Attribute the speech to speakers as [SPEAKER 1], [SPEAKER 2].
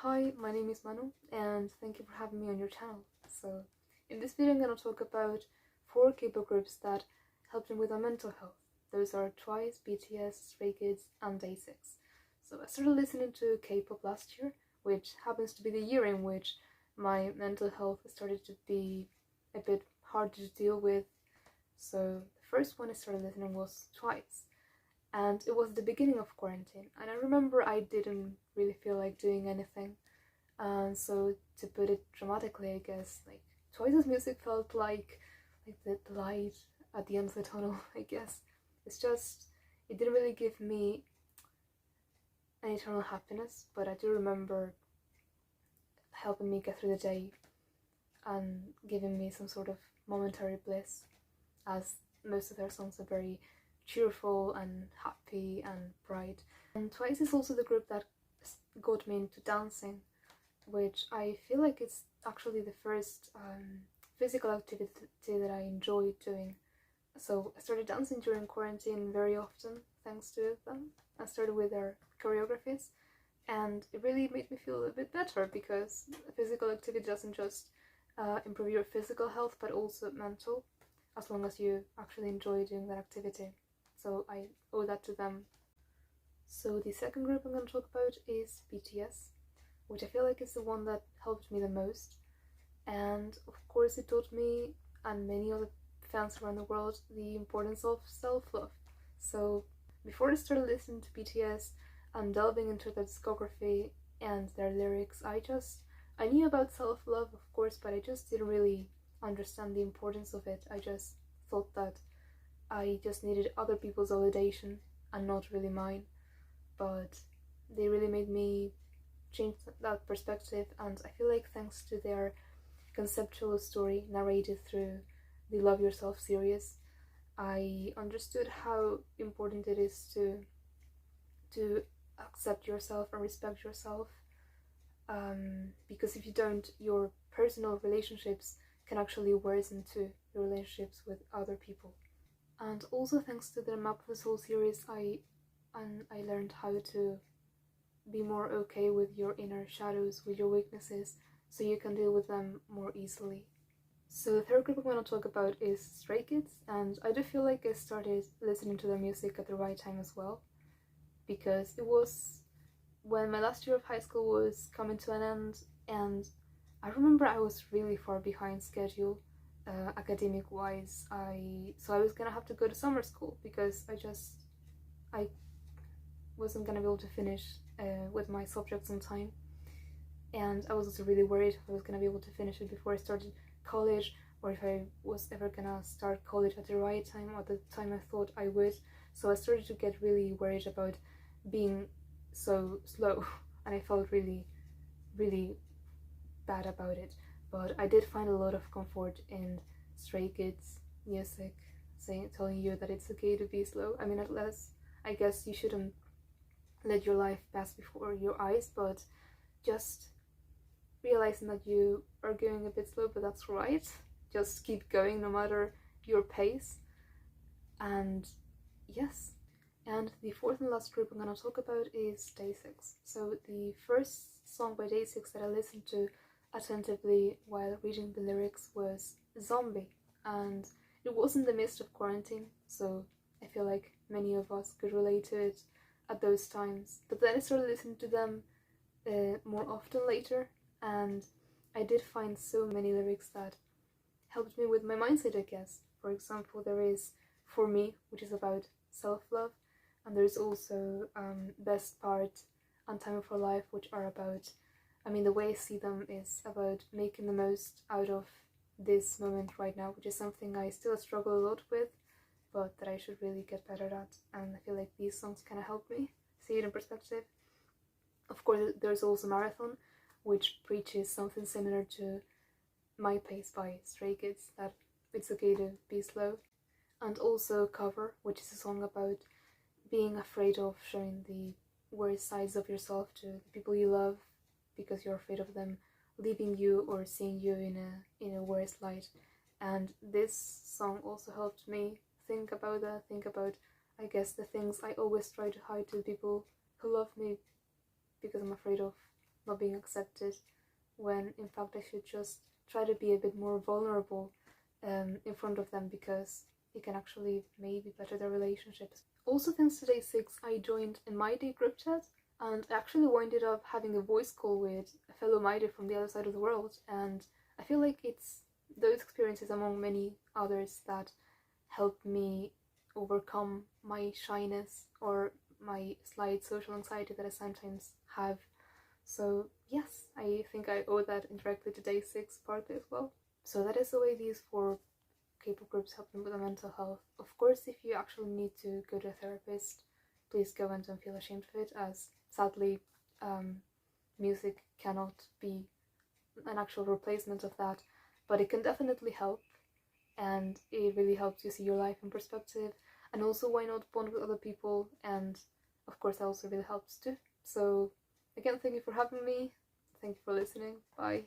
[SPEAKER 1] Hi, my name is Manu, and thank you for having me on your channel. So, in this video, I'm going to talk about 4 K-pop groups that helped me with my mental health. Those are Twice, BTS, Stray Kids, and Day6. So, I started listening to K-pop last year, which happens to be the year in which my mental health started to be a bit hard to deal with. So, the first one I started listening was Twice. And it was the beginning of quarantine, and I remember I didn't really feel like doing anything, and so to put it dramatically, I guess, like Twice's music felt like the light at the end of the tunnel. I guess it didn't really give me an eternal happiness, but I do remember helping me get through the day and giving me some sort of momentary bliss, as most of their songs are very cheerful and happy and bright. And Twice is also the group that got me into dancing, which I feel like it's actually the first physical activity that I enjoy doing. So I started dancing during quarantine very often thanks to them. I started with their choreographies, and it really made me feel a bit better because physical activity doesn't just improve your physical health but also mental, as long as you actually enjoy doing that activity. So I owe that to them. So the second group I'm going to talk about is BTS, which I feel like is the one that helped me the most. And of course it taught me and many other fans around the world the importance of self-love. So before I started listening to BTS and delving into their discography and their lyrics, I knew about self-love, of course, but I just didn't really understand the importance of it. I just thought that I just needed other people's validation and not really mine. But they really made me change that perspective, and I feel like thanks to their conceptual story narrated through the Love Yourself series, I understood how important it is to accept yourself and respect yourself. Because if you don't, your personal relationships can actually worsen to your relationships with other people. And also thanks to the Map of the Soul series, I learned how to be more okay with your inner shadows, with your weaknesses, so you can deal with them more easily. So the third group I'm going to talk about is Stray Kids, and I do feel like I started listening to their music at the right time as well, because it was when my last year of high school was coming to an end, and I remember I was really far behind schedule academic wise. So I was gonna have to go to summer school because I wasn't gonna be able to finish with my subjects on time, and I was also really worried if I was gonna be able to finish it before I started college, or if I was ever gonna start college at the right time or the time I thought I would. So I started to get really worried about being so slow and I felt really bad about it. But I did find a lot of comfort in Stray Kids music, telling you that it's okay to be slow. I mean, I guess you shouldn't let your life pass before your eyes, but just realizing that you are going a bit slow, but that's right. Just keep going no matter your pace. And yes. And the fourth and last group I'm going to talk about is Day6. So the first song by Day6 that I listened to attentively while reading the lyrics was Zombie, and it was in the midst of quarantine, so I feel like many of us could relate to it at those times. But then I started listening to them more often later, and I did find so many lyrics that helped me with my mindset, I guess. For example, there is For Me, which is about self-love, and there's also Best Part and Time of Our Life, which are about, the way I see them is about making the most out of this moment right now, which is something I still struggle a lot with, but that I should really get better at, and I feel like these songs kind of help me see it in perspective. Of course, there's also Marathon, which preaches something similar to My Pace by Stray Kids, that it's okay to be slow. And also Cover, which is a song about being afraid of showing the worst sides of yourself to the people you love because you're afraid of them leaving you or seeing you in a worse light. And this song also helped me think about I guess the things I always try to hide to the people who love me because I'm afraid of not being accepted, when in fact I should just try to be a bit more vulnerable in front of them, because it can actually maybe better their relationships. Also, thanks to Day6, I joined a My Day group chat, and I actually winded up having a voice call with a fellow My Day from the other side of the world, and I feel like it's those experiences among many others that helped me overcome my shyness or my slight social anxiety that I sometimes have. So yes, I think I owe that indirectly to Day6 partly as well. So that is the way these 4 K-pop groups help them with their mental health. Of course, if you actually need to go to a therapist, please go and don't feel ashamed of it, as sadly, music cannot be an actual replacement of that, but it can definitely help, and it really helps you see your life in perspective. And also, why not bond with other people? And of course, that also really helps too. So again, thank you for having me. Thank you for listening. Bye.